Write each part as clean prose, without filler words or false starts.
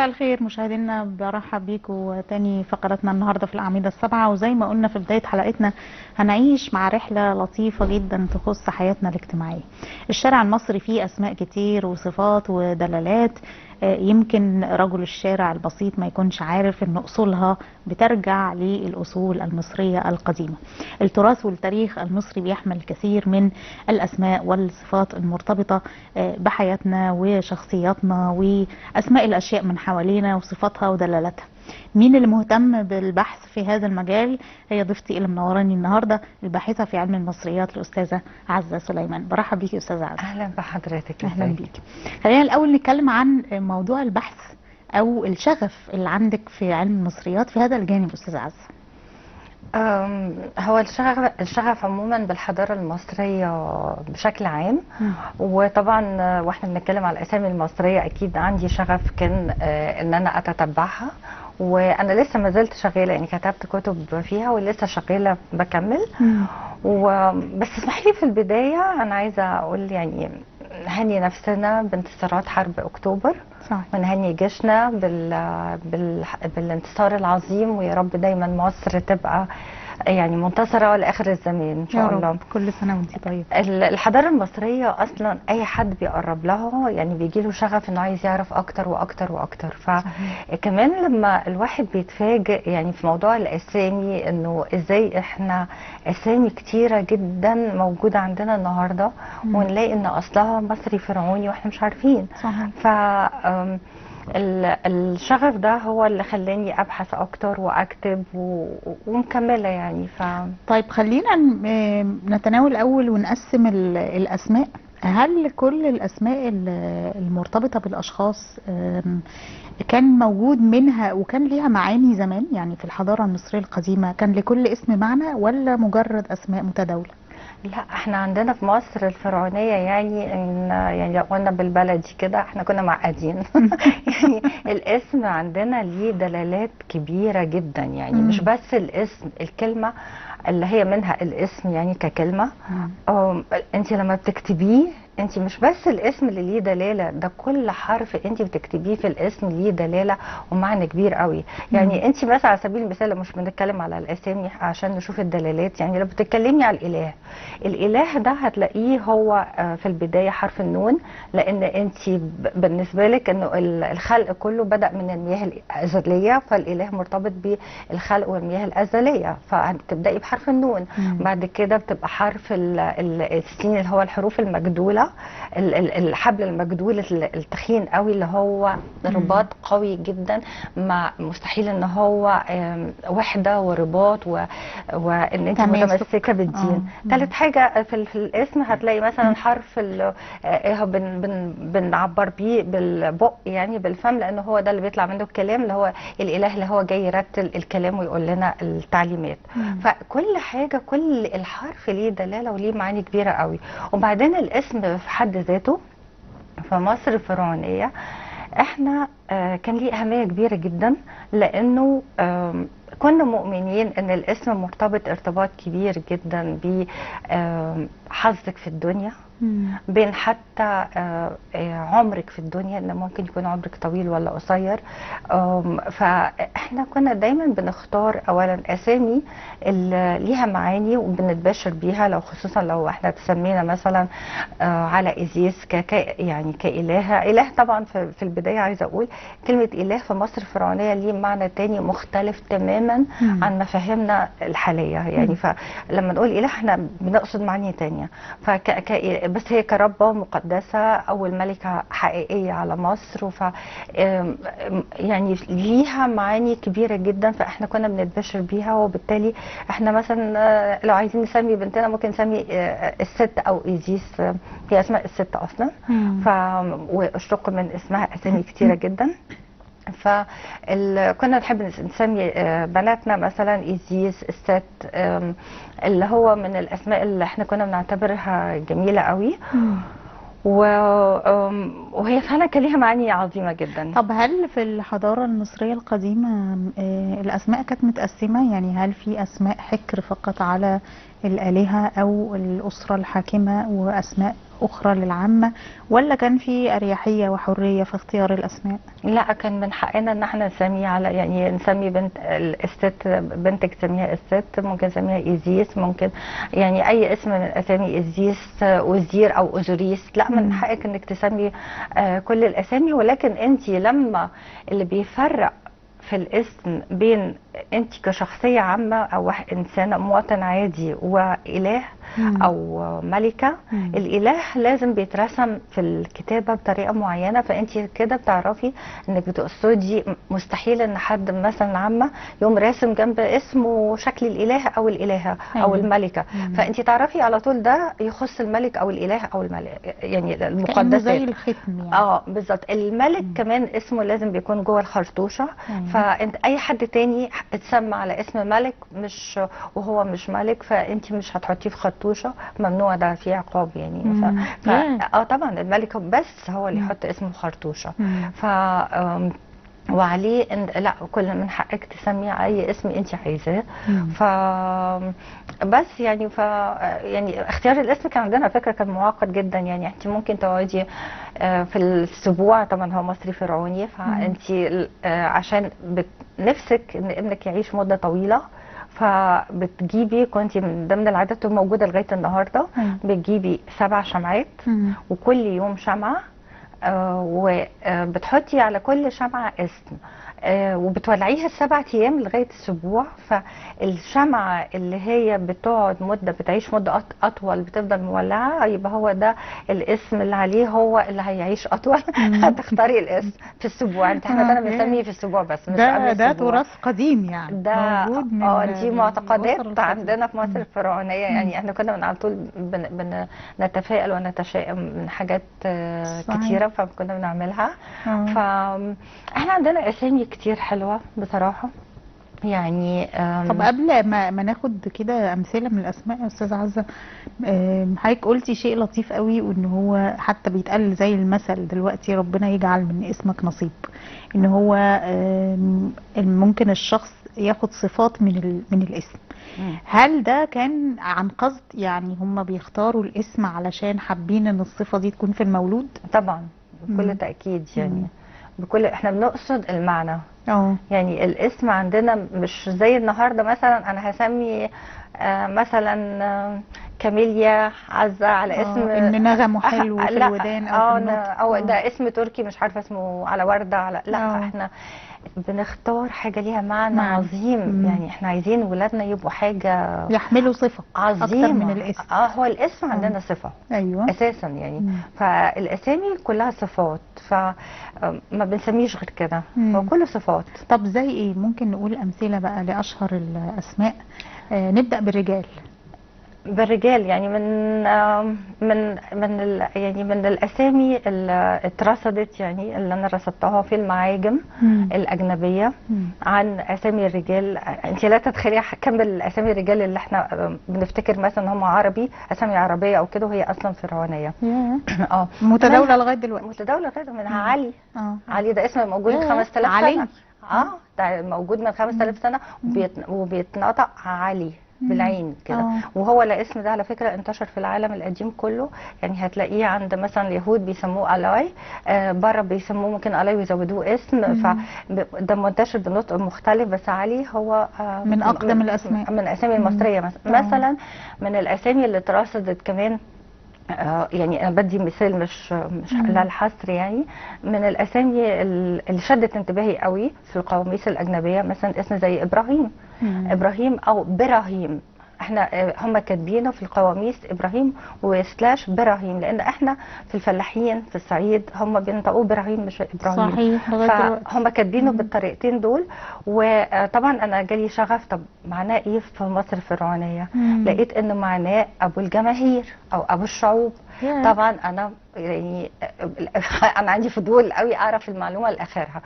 مساء الخير مشاهدينا، برحب بيكم تاني فقراتنا النهارده في الأعمدة السبعة. وزي ما قلنا في بداية حلقتنا هنعيش مع رحلة لطيفة جدا تخص حياتنا الاجتماعية. الشارع المصري فيه أسماء كتير وصفات ودلالات، يمكن رجل الشارع البسيط ما يكونش عارف ان اصولها بترجع للاصول المصرية القديمة. التراث والتاريخ المصري بيحمل الكثير من الاسماء والصفات المرتبطة بحياتنا وشخصياتنا واسماء الاشياء من حوالينا وصفاتها ودلالاتها. مين اللي مهتم بالبحث في هذا المجال؟ هي ضيفتي اللي منوراني النهارده، الباحثه في علم المصريات الاستاذه عزه سليمان. برحب بيكي استاذه عزه. اهلا بحضرتك. اهلا بيكي. خلينا الاول نتكلم عن موضوع البحث او الشغف اللي عندك في علم المصريات في هذا الجانب استاذه عزه. هو الشغف عموما بالحضاره المصريه بشكل عام. وطبعا واحنا بنتكلم على الاسامي المصريه اكيد عندي شغف كان ان انا اتتبعها، وانا لسه ما زلت شغاله، يعني كتبت كتب فيها ولسه شغاله بكمل. وبس اسمح لي في البدايه انا عايزه اقول يعني نهني نفسنا بانتصارات حرب اكتوبر. صحيح. ونهني جيشنا بالانتصار العظيم، ويا رب دايما مصر تبقى يعني منتصرة لآخر الزمان إن شاء الله. كل سنة وانتي طيب. الحضارة المصرية أصلا أي حد بيقرب لها يعني بيجيله شغف إنه عايز يعرف أكتر وأكتر وأكتر. فكمان لما الواحد بيتفاجئ يعني في موضوع الأسامي إنه إزاي إحنا أسامي كتيرة جدا موجودة عندنا النهاردة، ونلاقي إن أصلها مصري فرعوني وإحنا مش عارفين. صحيح. الشغف ده هو اللي خلاني ابحث اكتر واكتب ومكمله يعني. طيب خلينا نتناول الاول ونقسم الاسماء. هل كل الاسماء المرتبطه بالاشخاص كان موجود منها وكان ليها معاني زمان؟ يعني في الحضاره المصريه القديمه كان لكل اسم معنى ولا مجرد اسماء متداوله؟ لا، احنا عندنا في مصر الفرعونيه يعني لو قلنا بالبلدي كده احنا كنا معقدين. يعني الاسم عندنا ليه دلالات كبيره جدا، يعني مش بس الاسم، الكلمه اللي هي منها الاسم يعني ككلمه. انت لما بتكتبيه انت مش بس الاسم اللي ليه دلاله، ده كل حرف انت بتكتبيه في الاسم ليه دلاله ومعنى كبير قوي. يعني انت مثلا على سبيل المثال مش بنتكلم على الاسامي عشان نشوف الدلالات، يعني لو بتتكلمي على الاله ده هتلاقيه هو في البدايه حرف النون، لان انت بالنسبه لك انه الخلق كله بدا من المياه الازليه، فالاله مرتبط بالخلق والمياه الازليه، فهتبداي بحرف النون. بعد كده بتبقى حرف السين اللي هو الحروف المجدوله، الحبل المجدول التخين قوي اللي هو رباط قوي جدا، مع مستحيل ان هو وحده ورباط وان انت متمسكه بالدين. ثالث حاجه في الاسم هتلاقي مثلا حرف بنعبر بيه بالبق يعني بالفم، لانه هو ده اللي بيطلع منه الكلام، اللي هو الاله اللي هو جاي يرتل الكلام ويقول لنا التعليمات. فكل حاجه كل الحرف ليه دلاله وليه معاني كبيره قوي. وبعدين الاسم في حد ذاته في مصر الفرعونيه احنا كان ليه اهميه كبيره جدا، لانه كنا مؤمنين ان الاسم مرتبط ارتباط كبير جدا بحظك في الدنيا، بين حتى عمرك في الدنيا، ان ممكن يكون عمرك طويل ولا قصير. فاحنا كنا دايما بنختار اولا اسامي اللي ليها معاني وبنتباشر بيها، لو خصوصا لو احنا تسمينا مثلا على ايزيس يعني اله. طبعا في البدايه عايزه اقول كلمه اله في مصر الفرعونيه ليه معنى تاني مختلف تماما عن مفاهيمنا الحاليه. يعني فلما نقول اله احنا بنقصد معاني تانيه. بس هي كربة مقدسة، أول ملكة حقيقية على مصر، يعني ليها معاني كبيرة جدا، فإحنا كنا بنتبشر بيها. وبالتالي إحنا مثلا لو عايزين نسمي بنتنا ممكن نسمي الست أو إيزيس، هي اسمها الست أصلا، واشتق من اسمها أسامي كتيرة جدا. فكنا نحب نسمي بناتنا مثلا ايزيس، الست، اللي هو من الاسماء اللي احنا كنا بنعتبرها جميله قوي. وهي فعلا كان ليها معاني عظيمه جدا. طب هل في الحضاره المصريه القديمه الاسماء كانت متقسمه؟ يعني هل في اسماء حكر فقط على الالهه او الاسره الحاكمه، واسماء اخرى للعامة، ولا كان في اريحية وحرية في اختيار الاسماء؟ لا، كان من حقنا ان احنا نسميه على، يعني نسمي بنت الست، بنتك تسميها الست، ممكن نسميها ايزيس، ممكن يعني اي اسم من اسامي ايزيس، وزير او اوزوريس، لا من حقك انك تسمي كل الاسامي. ولكن انت لما اللي بيفرق في الاسم بين انت كشخصية عامة او انسانة مواطن عادي واله او ملكة، الاله لازم بيترسم في الكتابة بطريقة معينة، فانت كده بتعرفي انك بتقصدي. مستحيل ان حد مثلا عامة يقوم راسم جنب اسمه شكل الاله او الالهة او الملكة، فانت تعرفي على طول ده يخص الملك او الاله او الملك، يعني المقدسات زي الختم يعني. بالظبط. الملك كمان اسمه لازم بيكون جوه الخرطوشة، فانت اي حد تاني اتسمى على اسم ملك مش وهو مش ملك، فانت مش هتحطيه في خرطوشة، ممنوع، ده فيه عقاب يعني. طبعا الملك بس هو اللي يحط اسمه في خرطوشة. ف وعليه لا، كل من حقك تسمي اي اسم انت عايزاه. ف بس يعني يعني اختيار الاسم كان عندنا فكره كان معقد جدا. يعني انت ممكن تقعدي في السبوع، طبعا هو مصري فرعوني، فانت عشان نفسك ان ابنك يعيش مده طويله، فبتجيبي، كنت من ضمن العادات الموجوده لغايه النهارده، بتجيبي 7 شمعات وكل يوم شمعه، وبتحطي على كل شمعة اسم، وبتولعيها 7 أيام لغاية أسبوع. فالشمعة اللي هي بتقعد مدة، بتعيش مدة أطول، بتفضل مولعة، يبقى هو ده الاسم اللي عليه، هو اللي هيعيش أطول. هتختاري الاسم في الأسبوع. احنا كنا بنسميه في الأسبوع بس مش قبل الأسبوع. ده تراث قديم يعني، ده موجود من دي معتقدات عندنا في مصر الفرعونية. يعني احنا كنا من على طول نتفائل ونتشائم من حاجات كتيرة، فكنا بنعملها. فاحنا عندنا اسامي كتير حلوة بصراحة يعني. طب قبل ما ناخد كده امثله من الاسماء يا استاذه عزه، حضرتك قلتي شيء لطيف قوي، وان هو حتى بيتقال زي المثل دلوقتي، ربنا يجعل من اسمك نصيب، ان هو ممكن الشخص ياخد صفات من الاسم. هل ده كان عن قصد؟ يعني هم بيختاروا الاسم علشان حابين ان الصفه دي تكون في المولود؟ طبعا بكل تأكيد يعني. احنا بنقصد المعنى. يعني الاسم عندنا مش زي النهارده، مثلا انا هسمي مثلا كاميليا عزة على اسم ان نغمه حلو في الودان او في النطق، او ده اسم تركي مش عارفه اسمه على وردة على احنا بنختار حاجه ليها معنى عظيم. يعني احنا عايزين ولادنا يبقوا حاجه يحملوا صفه عظيمه اكتر من الاسم. هو الاسم عندنا صفه اساسا يعني. فالاسامي كلها صفات، فما بنسميش غير كده، هو كله صفات. طب زي ايه؟ ممكن نقول امثله بقى لاشهر الاسماء. نبدا بالرجال. يعني من الاسامي اللي اترصدت، يعني اللي انا رصدتها في المعاجم الاجنبيه عن اسامي الرجال. انت لا تتخيلي كم الاسامي الرجال اللي احنا بنفتكر مثلا هم عربي، اسامي عربيه او كده، وهي اصلا فرعونيه. متداوله لغايه دلوقتي. متداوله لغايه منها علي. علي ده اسم موجود من 5000 سنه. ده موجود من 5000 سنه وبيتنطق علي بالعين كده. وهو الاسم ده على فكره انتشر في العالم القديم كله. يعني هتلاقيه عند مثلا اليهود بيسموه الاي، بره بيسموه ممكن الاي ويزودوه اسم، فده منتشر بنطق مختلف. بس علي هو من اقدم الاسماء، من الاسامي المصريه مثلا من الاسامي اللي اترصدت كمان. يعني انا بدي مثال مش لا الحصر. يعني من الاسامي اللي شدت انتباهي قوي في القواميس الاجنبيه، مثلا اسم زي ابراهيم. ابراهيم او براهيم، احنا هم كاتبينه في القواميس ابراهيم وسلاش براهيم، لان احنا في الفلاحين في الصعيد هم بينطقوه براهيم مش ابراهيم. صحيح. فهم كاتبينه بالطريقتين دول. وطبعا انا جالي شغف، طب معناه ايه في مصر الفرعونيه؟ لقيت انه معناه ابو الجماهير او ابو الشعوب. طبعا انا يعني انا عندي فضول قوي اعرف المعلومه لاخرها.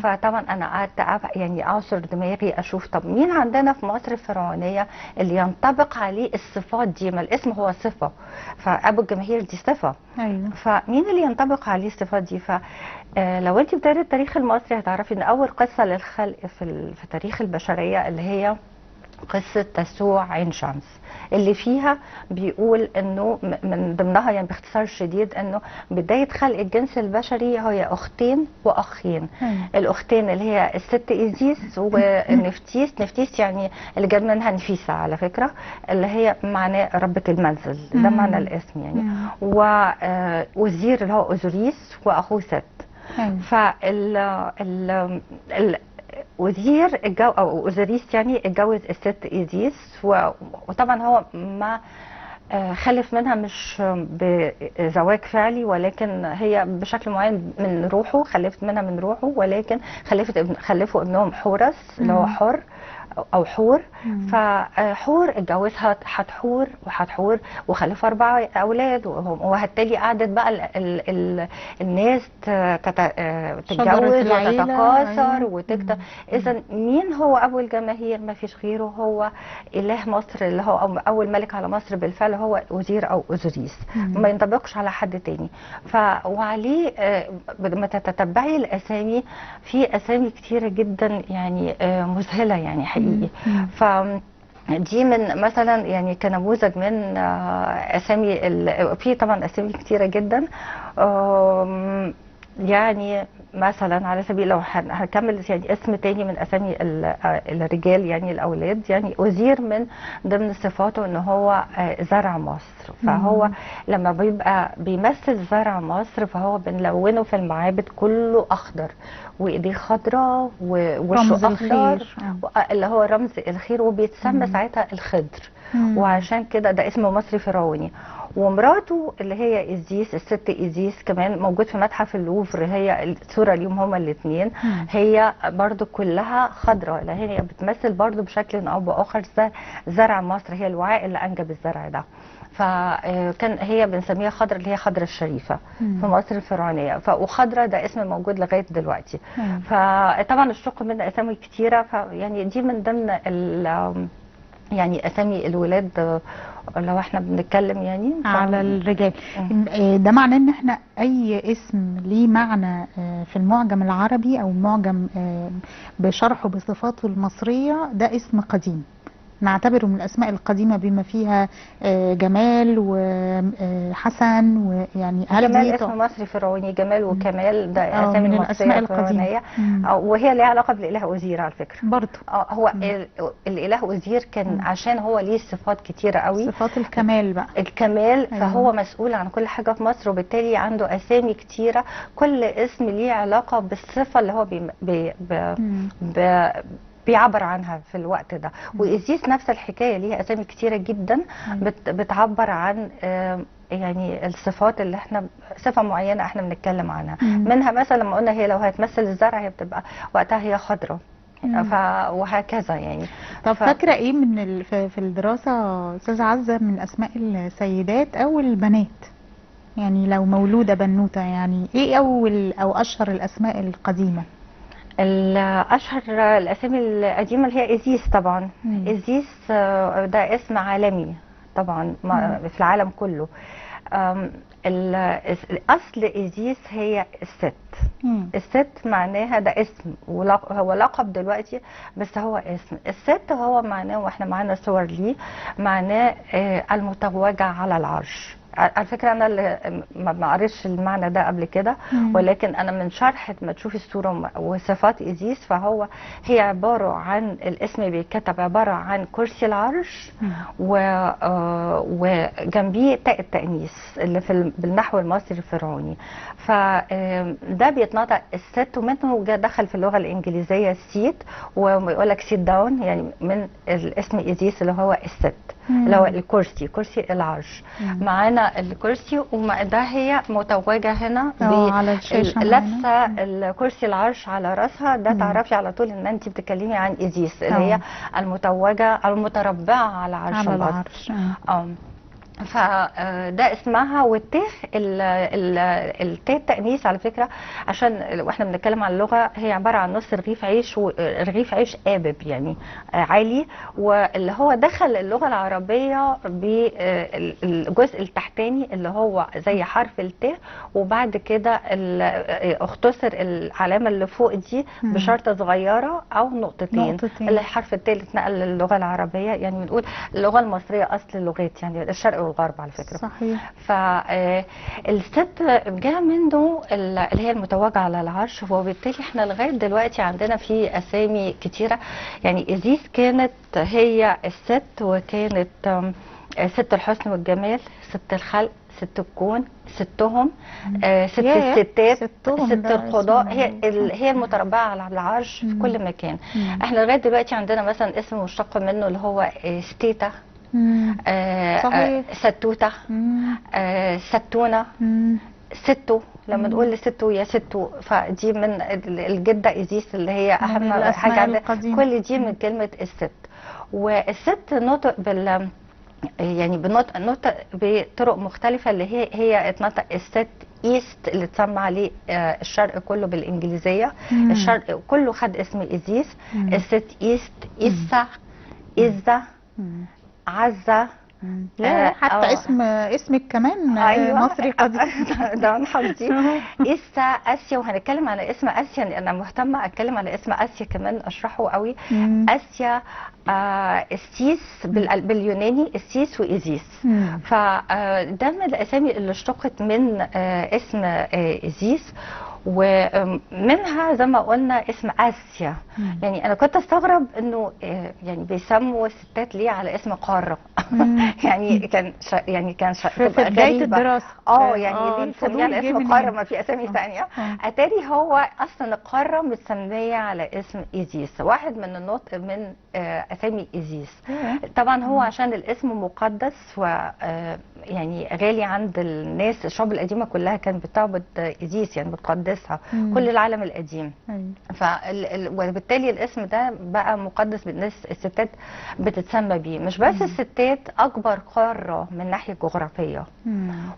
فطبعا انا قعدت يعني اعصر دماغي اشوف طب مين عندنا في مصر الفرعونيه اللي ينطبق عليه الصفات دي. ما الاسم هو صفه، فابو الجماهير دي صفه. فمين اللي ينطبق عليه الصفات دي؟ لو انت بتقري التاريخ المصري هتعرفي ان اول قصه للخلق في تاريخ البشريه اللي هي قصة تسوع عين شمس، اللي فيها بيقول انه من ضمنها يعني باختصار شديد انه بداية خلق الجنس البشري هي اختين واخين. الاختين اللي هي الست ايزيس ونفتيس. نفتيس يعني اللي جاب منها نفيسة على فكرة، اللي هي معناه ربة المنزل، ده معنى الاسم يعني. ووزير اللي هو اوزوريس واخوه ست. وزير او اوزوريس يعني اتجوز الست ايزيس، وطبعا هو ما خلف منها مش بزواج فعلي، ولكن هي بشكل معين من روحه، خلفت منها من روحه، ولكن خلفوا ابنهم حورس اللي هو حر او حور. فحور اتجوزها حتحور، وحتحور وخلفوا 4 اولاد، وهالتالي قعدت بقى الناس تتجوز وتتكاثر وتكتر. اذا مين هو ابو الجماهير؟ ما فيش غيره، هو اله مصر اللي هو اول ملك على مصر بالفعل، هو وزير او اوزوريس، ما ينطبقش على حد تاني. وعليه لما تتتبعي الاسامي، في اسامي كتيره جدا يعني مذهله يعني حقيقي. دي من مثلا يعني كنموذج من اسامي في طبعا اسامي كتيره جدا. يعني مثلا على سبيل لو هكمل يعني اسم تاني من اسامي الرجال يعني الاولاد، يعني وزير من ضمن صفاته ان هو زرع مصر. فهو لما بيبقى بيمثل زرع مصر فهو بنلونه في المعابد كله اخضر، وايديه خضراء ووشه اخضر، اللي هو رمز الخير، وبيتسمى ساعتها الخضر. وعشان كده ده اسم مصري فرعوني. ومراته اللي هي ايزيس، الست ايزيس، كمان موجود في متحف اللوفر، هي الصوره اليوم هما الاثنين، هي برضو كلها خضراء، لان هي بتمثل برضو بشكل او باخر زرع مصر، هي الوعاء اللي انجب الزرع ده. فكان هي بنسميها خضرة، اللي هي خضرة الشريفة في مصر الفرعونية. وخضرة ده اسم موجود لغاية دلوقتي. فطبعا الشق من اسامي كتيرة، فيعني دي من ضمن يعني اسامي الولاد لو احنا بنتكلم يعني على الرجال. ده معناه ان احنا اي اسم ليه معنى في المعجم العربي او المعجم بشرحه بصفاته المصرية ده اسم قديم، نعتبره من الاسماء القديمة بما فيها جمال وحسن، ويعني هل جمال اسم مصري فرعوني، جمال وكمال ده اسامي من الاسماء القديمة، وهي ليها علاقة بالاله اوزير على فكرة برضه. هو الاله اوزير كان عشان هو ليه صفات كتيرة قوي، صفات الكمال بقى، الكمال. فهو مسؤول عن كل حاجة في مصر، وبالتالي عنده اسامي كتيرة، كل اسم ليه علاقة بالصفة اللي هو بيعبر عنها في الوقت ده. وإيزيس نفس الحكاية، ليها أسامي كتيرة جدا بتعبر عن يعني الصفات اللي احنا صفة معينة احنا بنتكلم عنها. منها مثلا لما قلنا هي لو هتمثل الزرع هي بتبقى وقتها هي خضراء، وهكذا يعني. طب فاكرة ايه من في الدراسة أستاذة عزة من أسماء السيدات أو البنات؟ يعني لو مولودة بنوتة، يعني ايه أول أو أشهر الأسماء القديمة؟ الاشهر الاسامي القديمه اللي هي ايزيس طبعا. ايزيس ده اسم عالمي طبعا في العالم كله. اصل ايزيس هي الست. الست معناها ده اسم، هو لقب دلوقتي بس هو اسم. الست هو معناه، واحنا معانا صور ليه، معناه المتوجه على العرش. على فكره انا اللي ما قريتش المعنى ده قبل كده، ولكن انا من شرح ما تشوفي الصوره وصفات ايزيس، هي عباره عن الاسم بيتكتب عباره عن كرسي العرش وجنبيه تاء التانيث اللي بالنحو المصري الفرعوني. فده بيتنطق الست، ومنه دخل في اللغه الانجليزيه السيت، ويقول لك سيت داون، يعني من الاسم ايزيس اللي هو الست اللي هو الكرسي، كرسي العرش. معانا الكرسي، وده هي متوجه هنا على الشاشه، لابسه الكرسي العرش على راسها. ده تعرفي على طول ان انت بتتكلمي عن ايزيس اللي هي المتوجه المتربعه على عرش الارض. فده اسمها. والتاء التاء التأنيث على فكرة، عشان واحنا بنتكلم عن اللغة، هي عبارة عن نص رغيف عيش، ورغيف عيش قابب يعني عالي، واللي هو دخل اللغة العربية بالجزء التحتاني اللي هو زي حرف التاء، وبعد كده اختصر العلامة اللي فوق دي بشرطة صغيرة أو نقطتين. اللي حرف التاء اللي اتنقل للغة العربية. يعني بنقول اللغة المصرية أصل اللغات، يعني الشرق والغرب على فكرة. صحيح. فالست جاء منه اللي هي المتوجة على العرش، وبالتالي احنا لغاية دلوقتي عندنا في أسامي كتيرة. يعني إيزيس كانت هي الست، وكانت ست الحسن والجمال، ست الخلق، ست الكون، ستهم، ست الستات، ست القضاء. هي المتربعة على العرش في كل مكان. احنا لغاية دلوقتي عندنا مثلا اسم مشتق منه اللي هو ستيتا، ستوتة، ستونة، ستو. لما نقول لستو يا ستو، فدي من الجدة إيزيس اللي هي أهم حاجة عندنا. كل دي من كلمة الست. والست نطق يعني بنطق بطرق مختلفة، اللي هي اتنطق الست ايست اللي اتسمى عليه الشرق كله بالانجليزيه. الشرق كله خد اسم إيزيس. الست ايست، إيسا، إيزا، عزة. حتى اسمك كمان مصري قديم. ده انا حافظي. إيسا، آسيا. وهنتكلم على اسم آسيا، انا مهتمه اتكلم على اسم آسيا كمان، اشرحه قوي. آسيا، السيس باليوناني، السيس وإيزيس. فده من الاسامي اللي اشتقت من اسم إيزيس. ومنها زي ما قلنا اسم آسيا. يعني انا كنت استغرب انه يعني بيسموا الستات ليه على اسم قاره. يعني كان في بدايه الدراسه يعني ليه نسميها على اسم قاره ما في اسامي ثانيه. اتاري هو اصلا القاره متسميه على اسم إيزيس، واحد من النطق من اسامي إيزيس. طبعا هو عشان الاسم مقدس و يعني غالي عند الناس. الشعوب القديمه كلها كانت بتعبد إيزيس، يعني بتقدسها. كل العالم القديم. وبالتالي الاسم ده بقى مقدس بالناس. الستات بتتسمى بيه. مش بس الستات، اكبر قاره من ناحيه جغرافيه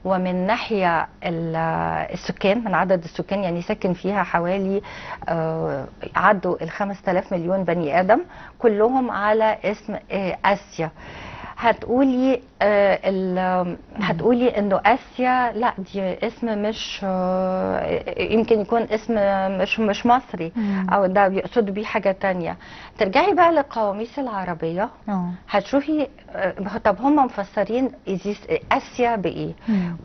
ومن ناحيه السكان، من عدد السكان. يعني ساكن فيها حوالي عدوا 5000 مليون بني ادم، كلهم على اسم آسيا. هتقولي هتقولي انه آسيا لا، دي اسم مش يمكن يكون اسم مش مصري، او ده بيقصدوا بيه حاجه تانية. ترجعي بقى للقواميس العربيه هتشوفي طب هم مفسرين آسيا بايه.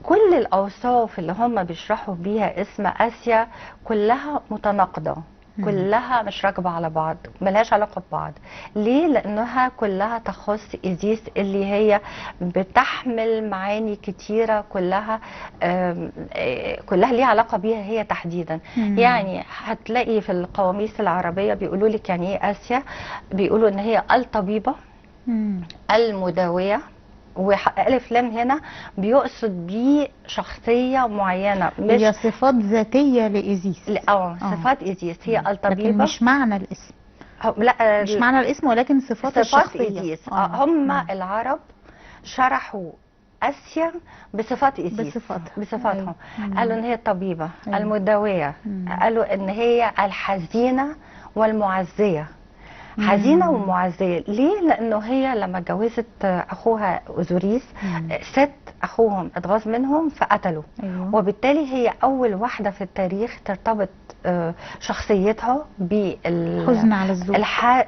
كل الاوصاف اللي هم بيشرحوا بيها اسم آسيا كلها متناقضه، كلها مش راكبه على بعض، ملهاش علاقه ببعض. ليه؟ لانها كلها تخص إيزيس، اللي هي بتحمل معاني كتيره، كلها ليها علاقه بيها هي تحديدا. يعني هتلاقي في القواميس العربيه بيقولوا لك يعني ايه آسيا. بيقولوا ان هي الطبيبه، المداويه. وألف لام هنا بيقصد بيه شخصية معينة، مش هي صفات ذاتية لإيزيس. صفات إيزيس هي الطبيبة، لكن مش معنى الاسم. لا، مش معنى الاسم، ولكن صفات الشخصية. إيزيس. هم العرب شرحوا آسيا بصفات إيزيس، بصفاتهم. قالوا ان هي الطبيبة، المداوية. قالوا ان هي الحزينة والمعزية. حزينه ومعزيه. ليه؟ لانه هي لما اتجوزت اخوها اوزوريس، ست اخوهم اتغاظ منهم فقتلوا. وبالتالي هي اول واحده في التاريخ ترتبط شخصيتها بالحزن على الزوج،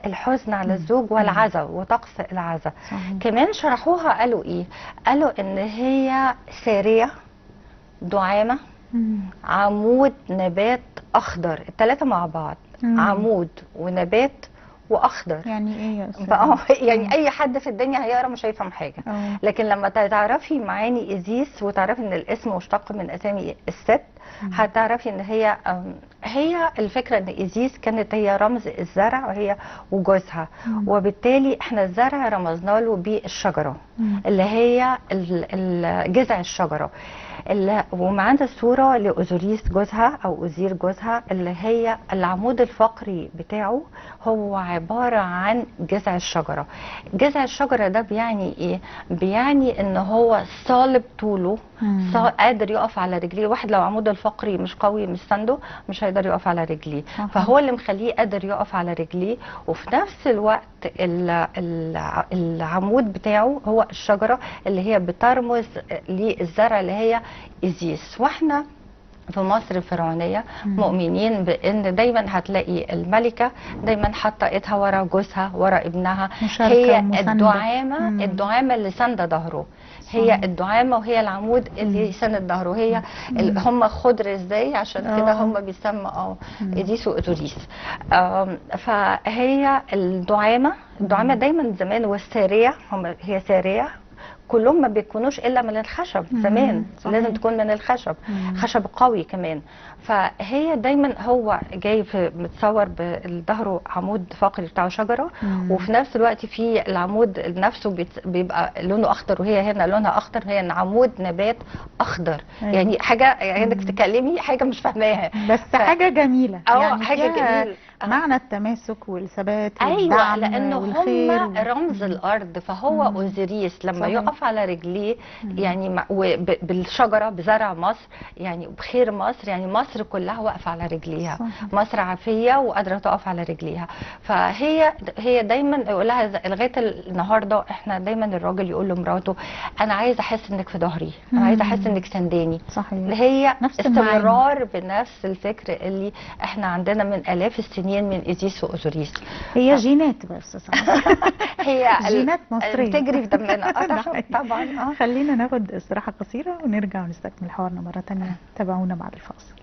الحزن على الزوج والعزا وطقس العزا. كمان شرحوها قالوا ايه؟ قالوا ان هي ساريه، دعامه، عمود، نبات اخضر. الثلاثه مع بعض، عمود ونبات واخضر. يعني ايه يا استاذ؟ يعني اي حد في الدنيا هيقرا مش هيفهم حاجه. لكن لما تعرفي معاني إيزيس وتعرفي ان الاسم مشتق من اسامي الست، هتعرفي ان هي هي الفكره ان ايزيس كانت هي رمز الزرع وهي وجوزها، وبالتالي احنا الزرع رمزنا له بالشجره اللي هي جذع الشجره. ومعانا صوره لاوزوريس جوزها او اوزير جوزها اللي هي العمود الفقري بتاعه هو عباره عن جذع الشجره. جذع الشجره ده بيعني ايه؟ بيعني ان هو صالب طوله، قادر يقف على رجليه. واحد لو عموده الفقري مش قوي مش سنده مش هيقدر يقف على رجليه، فهو اللي مخليه قادر يقف على رجليه. وفي نفس الوقت العمود بتاعه هو الشجره اللي هي بترمز للزرع اللي هي إيزيس. واحنا في مصر الفرعونية مؤمنين بان دايما هتلاقي الملكة دايما حاطه ايدها ورا جوزها ورا ابنها، هي الدعامة اللي ساندة ظهره، هي الدعامة وهي العمود اللي يسند ظهره. هي هم خضر ازاي عشان كده هم بيسموا ايديس واوزوريس. فهي الدعامة دايما زمان، والسارية هي سارية كلهم ما بيكونوش الا من الخشب زمان، لازم تكون من الخشب، خشب قوي كمان. فهي دايما هو جاي في متصور بظهره عمود فقري بتاعه شجره، وفي نفس الوقت في العمود نفسه بيبقى لونه اخضر وهي هنا لونها اخضر، هي عمود نبات اخضر. يعني حاجه يعني انك تكلمي حاجه مش فاهماها بس حاجه جميله، يعني حاجه جميله معنى التماسك والثبات والدعم لانه هم رمز الارض. فهو اوزوريس لما يقف على رجليه يعني بالشجره بزرع مصر يعني بخير مصر، يعني مصر كلها واقفه على رجليها، مصر عافيه وقادره تقف على رجليها. فهي دايما يقول لها لغايه النهارده احنا دايما الراجل يقول لمراته انا عايز احس انك في ظهري، انا عايز احس انك سنداني. صحيح. هي استمرار بنفس الفكر اللي احنا عندنا من الاف السنين من ايزيس واوزوريس. هي جينات بس صح. هي جينات مصريه بتجري في دمنا. طبعا. خلينا ناخد استراحه قصيره ونرجع ونستكمل حوارنا مره ثانيه. تابعونا بعد الفاصل.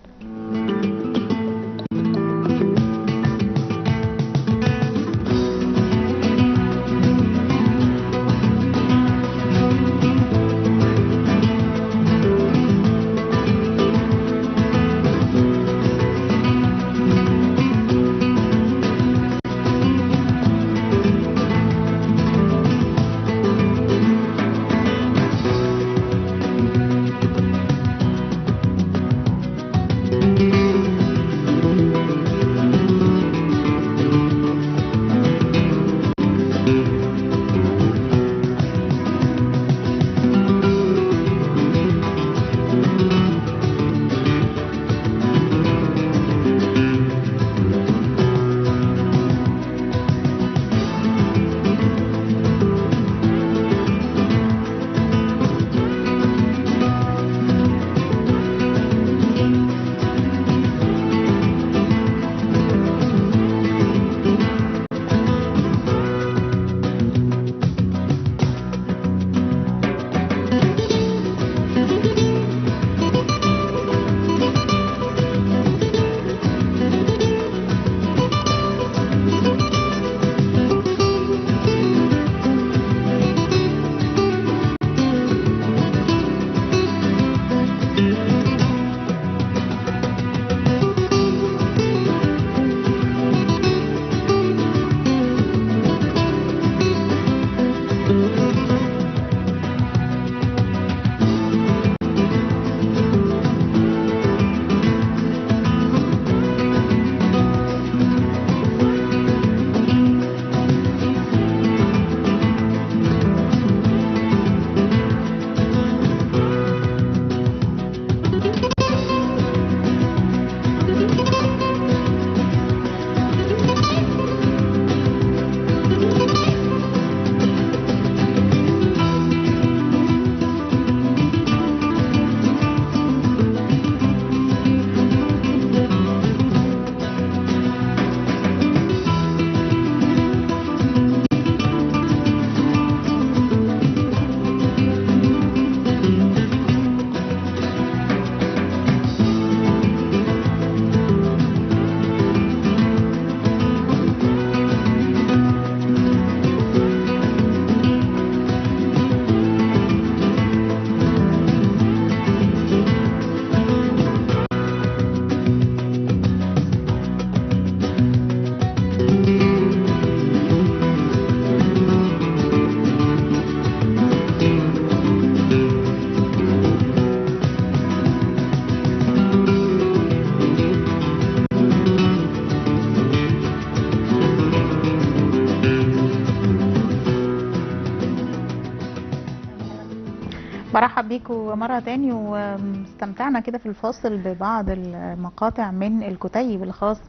برحب بيكم مرة تاني، واستمتعنا كده في الفاصل ببعض المقاطع من الكتيب الخاص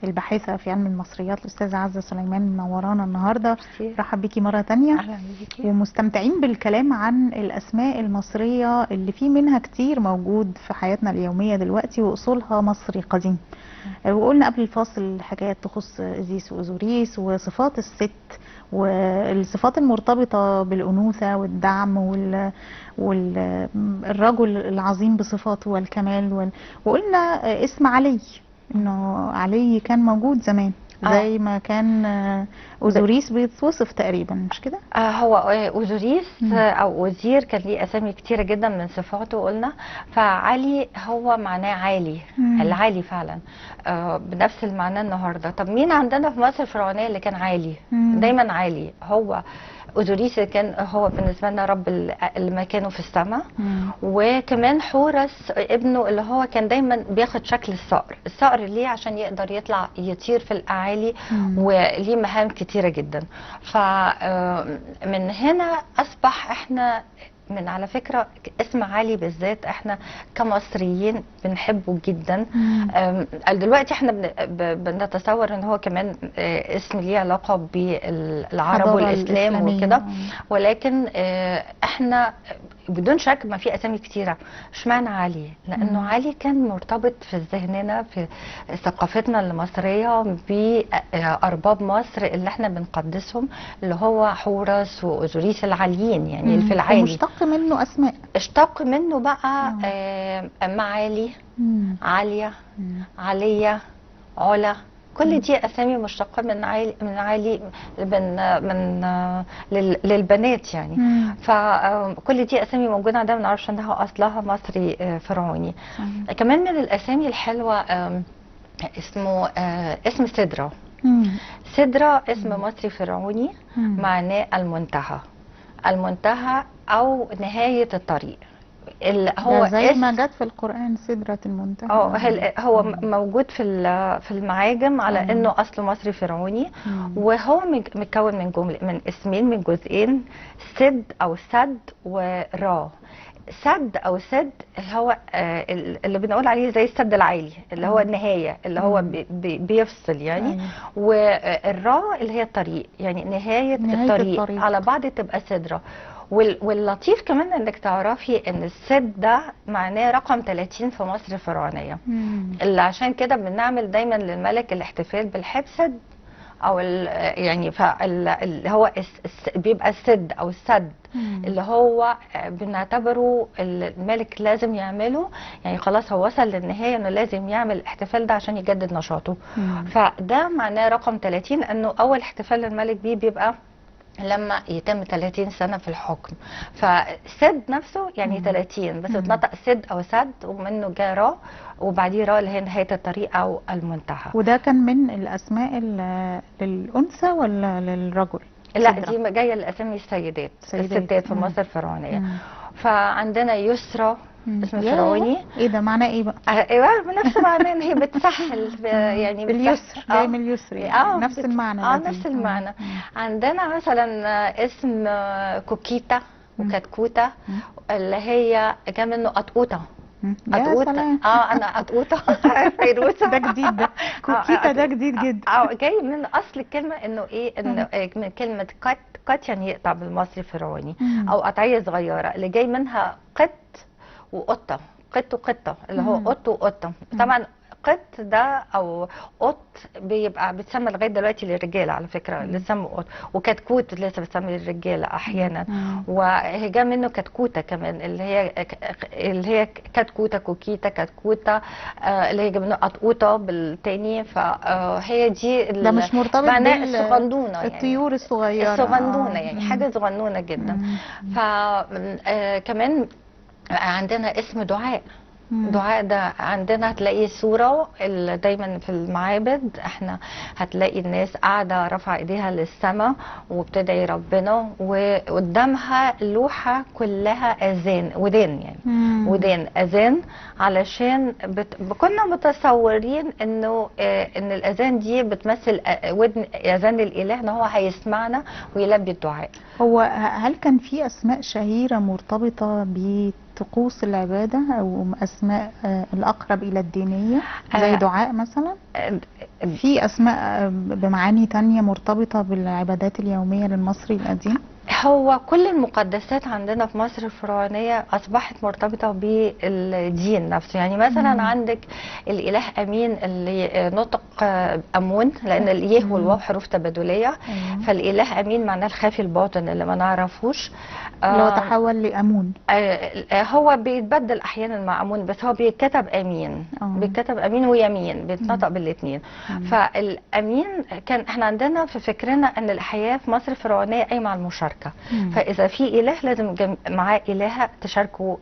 بالباحثة في علم المصريات الأستاذة عزة سليمان منورانا النهاردة. برحب بيكي مرة تانية. اهلا بيكي. ومستمتعين بالكلام عن الأسماء المصرية اللي في منها كتير موجود في حياتنا اليومية دلوقتي وأصولها مصري قديم. وقلنا قبل الفاصل حاجات تخص إزيس وأوزوريس وصفات الست والصفات المرتبطة بالأنوثة والدعم والرجل العظيم بصفاته والكمال وقلنا اسم علي، انه علي كان موجود زمان زي ما كان أوزوريس بيتوصف تقريبا، مش كده؟ هو أوزوريس أو أوزير كان ليه أسامي كتيرة جدا من صفاته قلنا. فعلي هو معناه عالي، العالي فعلا بنفس المعنى النهارده. طب مين عندنا في مصر الفرعونية اللي كان عالي؟ دايما عالي هو أوزوريس، كان هو بالنسبة لنا رب المكانه في السماء. وكمان حورس ابنه اللي هو كان دايما بياخد شكل الصقر ليه؟ عشان يقدر يطلع يطير في الأعالي وليه مهام كتيرة جدا. فمن هنا أصبح احنا من على فكرة اسم علي بالذات احنا كمصريين بنحبه جدا. دلوقتي احنا بنتصور ان هو كمان اسم ليه علاقة بالعرب والاسلام وكده، ولكن احنا بدون شك ما في اسامي كتيرة. اشمعنى علي؟ لانه علي كان مرتبط في ذهننا في ثقافتنا المصرية بارباب مصر اللي احنا بنقدسهم، اللي هو حورس واوزوريس العاليين، يعني في العالي. مشتق منه اسماء، اشتق منه بقى معالي، عالية، علية، علا. كل دي اسامي مشتقه من عالي للبنات يعني. فكل دي اسامي موجوده عندنا، ما نعرفش انها اصلها مصري فرعوني. كمان من الاسامي الحلوه اسمه اسم سدرة. سدرة اسم مصري فرعوني معناه المنتهى، المنتهى او نهايه الطريق. هو زي ما جت في القرآن سدرة المنتهى. هو موجود في المعاجم على انه اصله مصري فرعوني. وهو متكون من اسمين، من جزئين، سد او سد ورا. سد او سد هو اللي بنقول عليه زي السد العالي اللي هو النهايه، اللي هو بيفصل يعني. والرا اللي هي الطريق، يعني نهايه الطريق على بعض تبقى سدره. واللطيف كمان انك تعرفي ان السد ده معناه رقم 30 في مصر الفرعونيه، اللي عشان كده بنعمل دايما للملك الاحتفال بالحبسد او يعني اللي هو بيبقى السد او السد اللي هو بنعتبره الملك لازم يعمله، يعني خلاص هو وصل للنهايه انه لازم يعمل الاحتفال ده عشان يجدد نشاطه. فده معناه رقم 30، انه اول احتفال للملك بيه بيبقى لما يتم 30 سنة في الحكم. فسد نفسه يعني 30 بس اتنطق سد او سد، ومنه جاء را، وبعديه را اللي هي نهاية الطريق او المنتهى. وده كان من الاسماء للانثى ولا للرجل؟ لا دي جاية لاسامي السيدات الستات في مصر الفرعونية. فعندنا يسرى اسم فرعوني. ايه ده معناه ايه بقى؟ ايوه بنفس معناه ان هي بتسهل يعني باليسر، جاي من اليسر يعني. نفس المعنى. نفس المعنى. عندنا مثلا اسم كوكيتا وكتكوتا اللي هي جاي منه قطقوطه. قطقوطه انا قطقوطه فيروسه. ده جديد، ده كوكيتا ده جديد جدا. جاي من اصل الكلمه انه ايه، انه من كلمه قط يعني يقطع بالمصري الفرعوني، او قطعيه صغيره اللي جاي منها قط وقطه، قط وقطه اللي هو قط وقطه. طبعا قط ده او قط بيبقى بتسمى لغايه دلوقتي للرجاله على فكره، اللي سموا قط. وكتكوت لسه بتسمى للرجاله احيانا. وهي جاء منه كتكوته كمان اللي هي كتكوته، كوكيتا، كتكوته اللي هي جاء منه قطقوطه بالتاني. فهي دي ده مش مرتبط معناه الصغنونه، يعني الطيور الصغيره، الصغنونه يعني حاجه صغنونه جدا. فكمان عندنا اسم دعاء. دعاء ده عندنا هتلاقي صورة دايما في المعابد، احنا هتلاقي الناس قاعدة رافعة ايديها للسماء وبتدعي ربنا، وقدامها لوحة كلها اذان ودان، يعني ودان اذان، علشان كنا متصورين انه ان الاذان دي بتمثل ودن اذان الاله، ان هو هيسمعنا ويلبي الدعاء. هو هل كان في اسماء شهيرة مرتبطة بطقوس العبادة او اسماء الاقرب الى الدينية زي دعاء مثلا؟ في اسماء بمعاني تانية مرتبطة بالعبادات اليومية للمصري القديم؟ هو كل المقدسات عندنا في مصر الفرعونية أصبحت مرتبطة بالدين نفسه، يعني مثلا عندك الإله أمين اللي نطق أمون، لأن الإيه والواو حروف تبادلية، فالإله أمين معناه الخافي الباطن اللي ما نعرفوش، اللي هو تحول لأمون. هو بيتبدل أحيانا مع أمون، بس هو بيتكتب أمين، بيتكتب أمين ويمين، بيتنطق بالاثنين. فالأمين كان احنا عندنا في فكرنا أن الحياة في مصر الفرعونية قايمة على المشاركة، فإذا في إله لازم معاه إلهة تشاركوا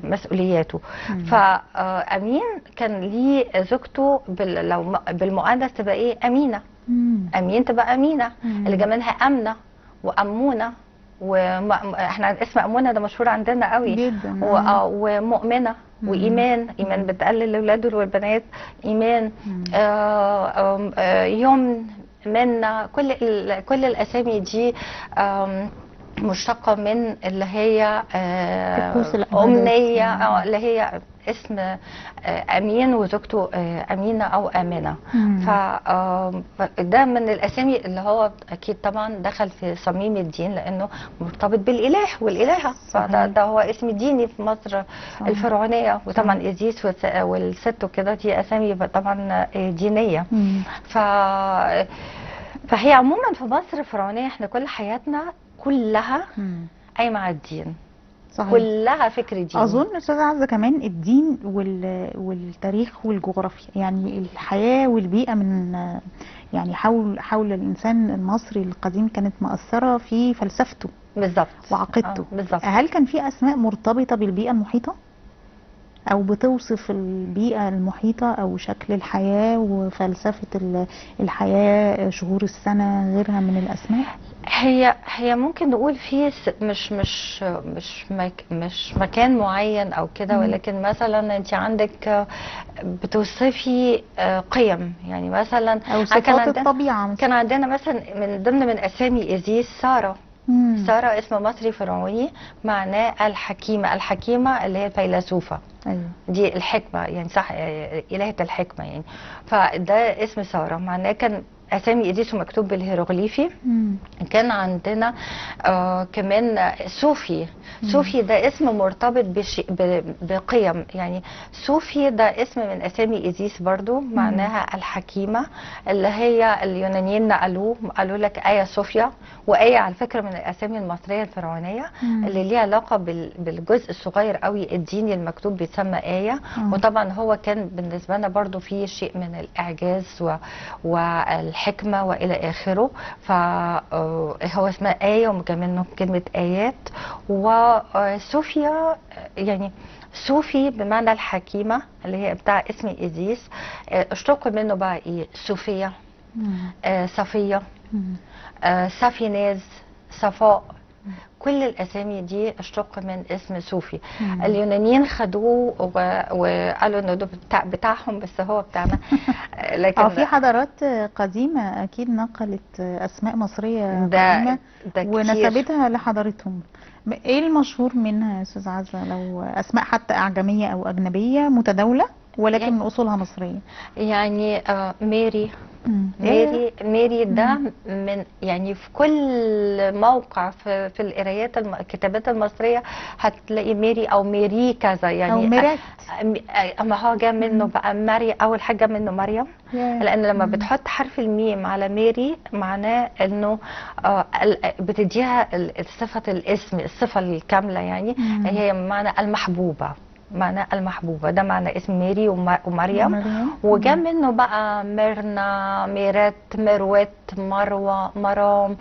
مسؤولياته. فأمين كان ليه زوجته لو بالمؤنث تبقى إيه؟ أمينة. أمين تبقى أمينة، اللي جا منها أمنة وأمونة، واحنا اسم أمونة ده مشهور عندنا قوي جدا. ومؤمنة وإيمان، إيمان بتقلل الأولاد والبنات، إيمان، يمن، منا، كل الأسامي دي مشتقة من اللي هي أمنية، اللي هي اسم أمين وزوجته أمينة أو آمنة. فده من الأسامي اللي هو أكيد طبعا دخل في صميم الدين، لأنه مرتبط بالإله والإلهة، فده هو اسم ديني في مصر الفرعونية. وطبعا إزيس والست وكده دي أسامي طبعا دينية. فهي عموما في مصر الفرعونية احنا كل حياتنا كلها قايمة على الدين. صحيح. كلها فكر ديني. اظن استاذه عزه كمان الدين والتاريخ والجغرافيا، يعني الحياه والبيئه من يعني حول الانسان المصري القديم كانت مؤثره في فلسفته بالظبط وعقيدته. بالظبط. هل كان في اسماء مرتبطه بالبيئه المحيطه او بتوصف البيئه المحيطه او شكل الحياه وفلسفه الحياه، شهور السنه، غيرها من الاسماء؟ هي ممكن نقول في مش مكان معين او كده، ولكن مثلا انت عندك بتوصفي قيم، يعني مثلا او صفات الطبيعه. كان عندنا مثلا من ضمن اسامي ازيس ساره. ساره اسم مصري فرعوني معناه الحكيمه، الحكيمه اللي هي الفيلسوفه. أيوة. دي الحكمه يعني، صح، الهه الحكمه يعني. فده اسم ساره معناه، كان اسامي ازيس مكتوب بالهيروغليفي. كان عندنا كمان صوفي. صوفي ده اسم مرتبط بقيم، يعني صوفي ده اسم من اسامي ازيس برضو معناها الحكيمه، اللي هي اليونانيين قالوا لك ايا صوفيا، وايه على فكره من الاسامي المصريه الفرعونيه اللي ليها علاقه بالجزء الصغير قوي الديني المكتوب بيسمى ايه. وطبعا هو كان بالنسبه لنا برضو في شيء من الاعجاز والحكمه والى اخره، فهو اسمها ايه وجا منه كلمه ايات. وصوفيا يعني صوفي بمعنى الحكيمه اللي هي بتاع اسم ازيس، اشتق منه بقى ايه؟ صوفيا، صفيه، صافيناز، صفاء، كل الاسامي دي اشتق من اسم صوفي. اليونانيين خدوه وقالوا انه ده بتاعهم، بس هو بتاعنا. لكن في حضارات قديمه اكيد نقلت اسماء مصريه قديمه ونسبتها لحضارتهم. ايه المشهور منها يا استاذ عزه؟ لو اسماء حتى اعجميه او اجنبيه متداوله ولكن يعني من اصولها مصريه. يعني ميري. ميري ده من يعني في كل موقع في القرايات الكتابات المصريه هتلاقي ميري او ميري كذا، يعني او ميرات. اما هو جاء منه بقى ماري، اول حاجه منه مريم، لان لما بتحط حرف الميم على ميري معناه انه بتديها صفه الاسم، الصفه الكامله، يعني هي معنى المحبوبه، معنى المحبوبة، ده معنى اسم ميري ومريم. وجا منه بقى ميرنا، ميرات، مروت، مروة، مرام،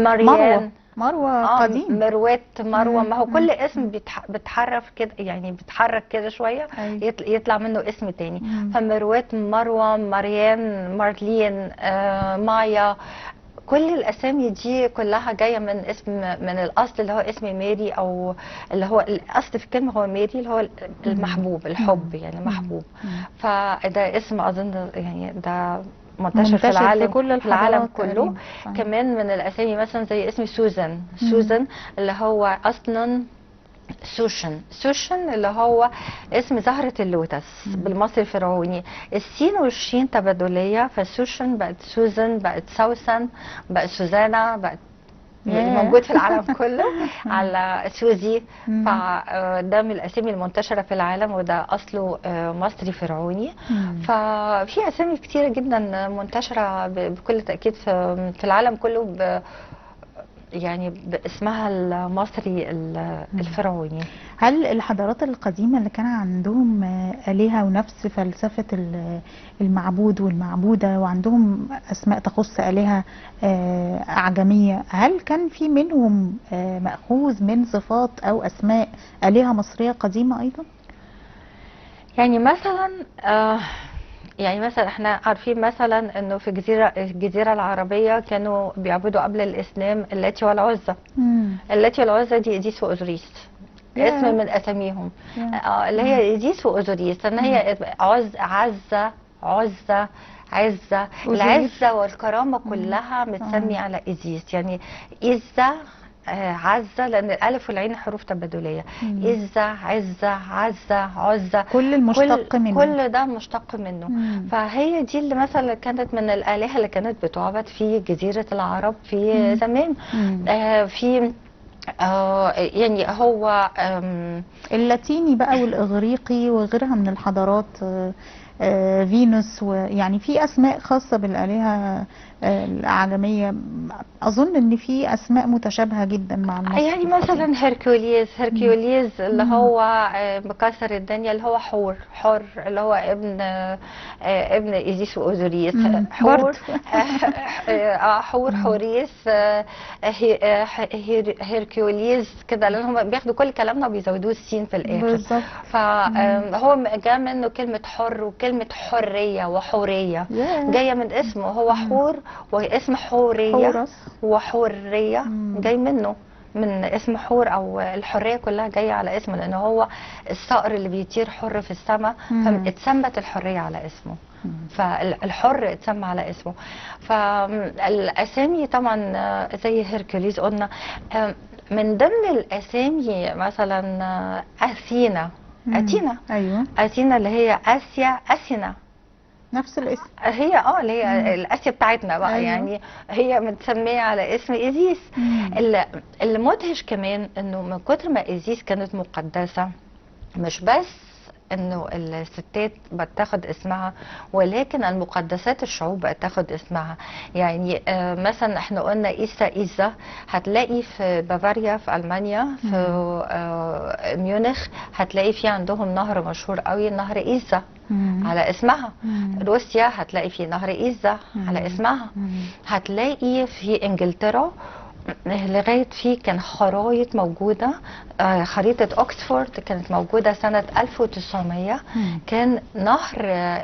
مريان. مروه قديم. مروات، مروه، ما هو كل اسم بيتحرك كده، يعني بيتحرك كده شويه يطلع منه اسم تاني. فمروات، مروه، مريان، مارلين، مايا، كل الاسامي دي كلها جايه من اسم، من الاصل اللي هو اسم ميري، او اللي هو الاصل في الكلمه هو ميري، اللي هو المحبوب، الحب يعني محبوب. فده اسم اظن يعني ده منتشر في العالم، في كل في العالم كله. تقريبا. كمان من الاسامي مثلا زي اسم سوزان، سوزان اللي هو اصلا سوشن، سوشن اللي هو اسم زهرة اللوتس بالمصري الفرعوني. السين والشين تبادلية، فسوشن بقت سوزن، بقت سوسن، بقت سوزانا، بقت موجود في العالم كله على سوزي. فده من الاسامي المنتشره في العالم، وده اصله مصري فرعوني. ففي اسامي كتيره جدا منتشره بكل تاكيد في العالم كله يعني باسمها المصري الفرعوني. هل الحضارات القديمة اللي كان عندهم آلهة ونفس فلسفة المعبود والمعبودة، وعندهم أسماء تخص آلهة أعجمية، هل كان في منهم مأخوذ من صفات أو أسماء آلهة مصرية قديمة أيضا؟ يعني مثلا يعني مثلا احنا عارفين مثلا انه في الجزيره العربيه كانوا بيعبدوا قبل الاسلام اللاتي والعزى. اللاتي والعزى دي ايديس واوزوريس، اسم من اساميهم اللي هي ايديس واوزوريس، ان هي عزه، العزه والكرامه كلها متسميه على ايديس. يعني إزة، عزة، لأن الألف والعين حروف تبادلية. إزة، عزة، عزة، كل المشتق منه، كل ده مشتق منه. فهي دي اللي مثلا كانت من الآلهة اللي كانت بتعبد في جزيرة العرب في زمان. في يعني هو اللاتيني بقى والإغريقي وغيرها من الحضارات، فينوس، ويعني في أسماء خاصة بالآلهة الأعجمية. أظن إن في أسماء متشابهة جدا مع المصري. يعني مثلا هركوليز اللي هو مكسر الدنيا، اللي هو حور اللي هو ابن إيزيس وأوزوريس. حور، حوريس، هركوليز كده، لأن هم بياخدوا كل كلامنا وبيزودوه السين في الآخر بالظبط. فهو جاء منه كلمة حر وكلمة حرية وحورية، جاية من اسمه هو حور، واسم حورية وحرية جاي منه، من اسم حور، او الحريه كلها جايه على اسمه، لان هو الصقر اللي بيطير حر في السماء، فاتسمت الحريه على اسمه. فالحر اتسمى على اسمه. فالاسامي طبعا زي هركوليز قلنا. من ضمن الاسامي مثلا اثينا. ايوه، اثينا اللي هي اسيا، اثينا نفس الاسم. هي اللي هي الاسيا بتاعتنا بقى. أيوة. يعني هي متسميه على اسم ايزيس. اللي مدهش كمان انه من كتر ما ايزيس كانت مقدسه، مش بس انه الستات بتاخد اسمها، ولكن المقدسات الشعوب بقت تاخد اسمها. يعني مثلا احنا قلنا إيزا، هتلاقي في بافاريا في المانيا في ميونخ هتلاقي في عندهم نهر مشهور قوي، نهر إيزا على اسمها. روسيا هتلاقي في نهر إيزا على اسمها. هتلاقي في انجلترا لغايه فيه كان خرايط موجوده، خريطه اوكسفورد كانت موجوده سنه 1900. كان نهر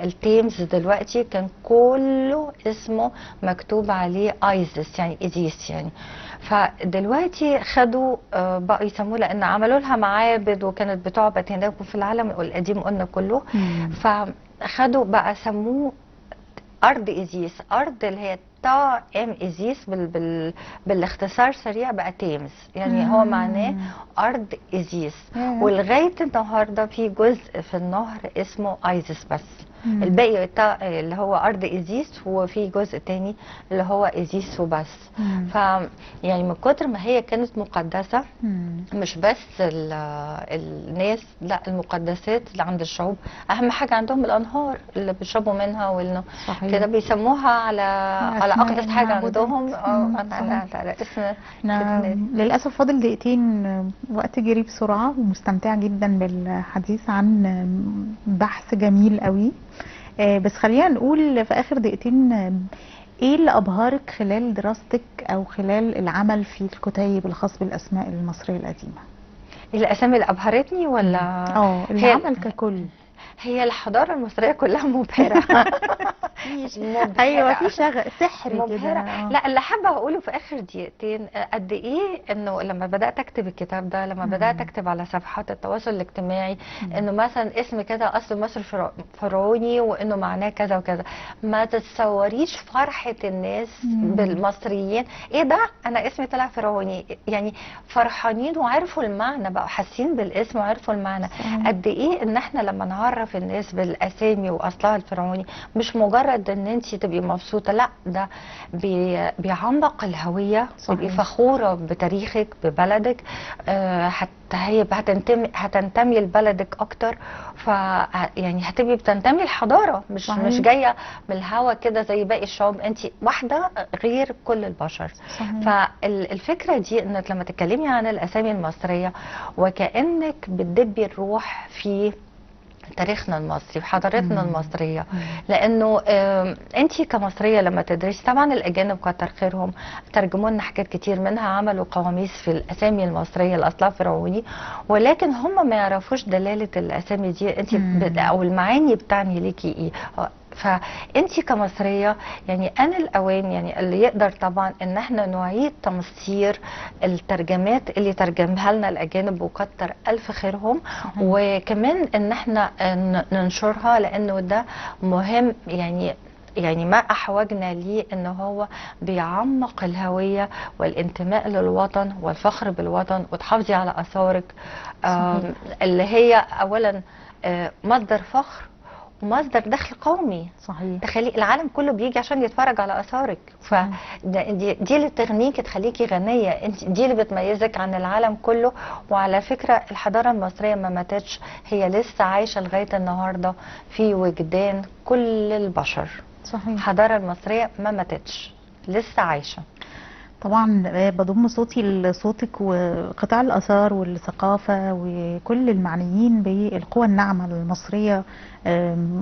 التيمز دلوقتي كان كله اسمه مكتوب عليه ايزيس، يعني ايزيس يعني. فدلوقتي خدوا بقوا يسموه، لان عملوا لها معابد وكانت بتعبد هناك وفي العالم القديم قلنا كله. فخدوا بقى سموه ارض ايزيس، ارض اللي هي تا ام ايزيس بالاختصار سريع بقى تيمز، يعني هو معناه ارض ايزيس. ولغايه النهارده في جزء في النهر اسمه ايزيس بس. الباقي اللي هو ارض ايزيس، وفي جزء تاني اللي هو ايزيس وبس. ف يعني من كتر ما هي كانت مقدسه، مش بس الناس، لا المقدسات اللي عند الشعوب اهم حاجه عندهم الانهار اللي بيشربوا منها، وانه كده بيسموها على اقدس حاجه عندهم. على اسم. للاسف فاضل دقيقتين، وقت جري بسرعه، ومستمتعه جدا بالحديث عن بحث جميل قوي. بس خلينا نقول في اخر دقيقتين، ايه اللي ابهرك خلال دراستك او خلال العمل في الكتيب الخاص بالاسماء المصريه القديمه؟ الاسامي اللي ابهرتني ولا العمل ككل؟ هي الحضاره المصريه كلها مبهره. ايوه، في سحر مبهرة كده. لا، اللي حابه اقوله في اخر دقيقتين قد ايه انه لما بدات اكتب الكتاب ده، لما بدات اكتب على صفحات التواصل الاجتماعي انه مثلا اسم كده اصل مصر فرعوني وانه معناه كذا وكذا، ما تتصوريش فرحه الناس بالمصريين. ايه ده، انا اسمي طلع فرعوني، يعني فرحانين وعرفوا المعنى، بقوا حاسين بالاسم وعرفوا المعنى. قد ايه ان احنا لما نعرف الناس بالاسامي واصلها الفرعوني، مش مجرد ان انت تبقي مبسوطه، لا، ده بيعمق الهويه، تبقي فخوره بتاريخك ببلدك، هتنتمي لبلدك اكتر، يعني هتبقي بتنتمي للحضاره، مش جايه من الهوا كده زي باقي الشعوب، انت واحده غير كل البشر. فالفكره دي انك لما تتكلمي عن الاسامي المصريه وكانك بتدبي الروح في تاريخنا المصري وحضارتنا المصريه، لانه انت كمصريه لما تدرسي، طبعا الاجانب كتر خيرهم ترجموا لنا حاجات كتير، منها عملوا قواميس في الاسامي المصريه اللي اصلها فرعوني، ولكن هم ما يعرفوش دلاله الاسامي دي انت او المعاني بتعني ليكي ايه. فانت كمصريه يعني ان الاوان يعني اللي يقدر طبعا ان احنا نعيد تمصير الترجمات اللي ترجمها لنا الاجانب وكتر الف خيرهم، وكمان ان احنا ننشرها لانه ده مهم. يعني ما احوجنا ليه ان هو بيعمق الهويه والانتماء للوطن والفخر بالوطن، وتحافظي على اثارك اللي هي اولا مصدر فخر ومصدر دخل قومي. صحيح. تخلي العالم كله بيجي عشان يتفرج على اثارك، فدي اللي تغنيكي تخليكي غنيه، انت دي اللي بتميزك عن العالم كله. وعلى فكره الحضاره المصريه ما ماتتش، هي لسه عايشه لغايه النهارده في وجدان كل البشر. صحيح. الحضاره المصريه ما ماتتش، لسه عايشه. طبعا بضم صوتي لصوتك وقطاع الآثار والثقافة وكل المعنيين بالقوى الناعمة المصرية.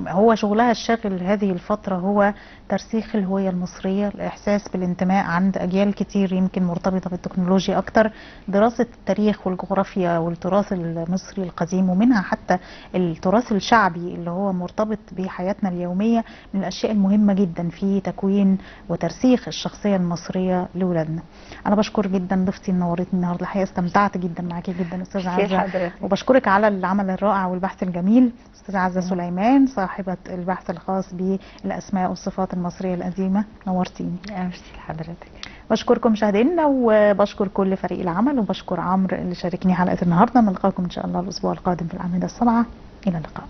هو شغلها الشاغل هذه الفترة هو ترسيخ الهوية المصرية، الإحساس بالانتماء عند أجيال كتير يمكن مرتبطة بالتكنولوجيا أكتر، دراسة التاريخ والجغرافيا والتراث المصري القديم، ومنها حتى التراث الشعبي اللي هو مرتبط بحياتنا اليومية، من الأشياء المهمة جدا في تكوين وترسيخ الشخصية المصرية لولادنا. أنا بشكر جدا ضيفتي نورتني النهارده، الحقيقة استمتعت جدا معاكي جدا أستاذة عزة، وبشكرك على العمل الرائع والبحث الجميل. أستاذة عزة سليمان صاحبة البحث الخاص بالأسماء والصفات المصرية القديمة، نورتيني. ميرسي لحضرتك. بشكركم مشاهدينا، وبشكر كل فريق العمل، وبشكر عمرو اللي شاركني حلقة النهارده. نلقاكم إن شاء الله الأسبوع القادم في الأعمدة السبعة. إلى اللقاء.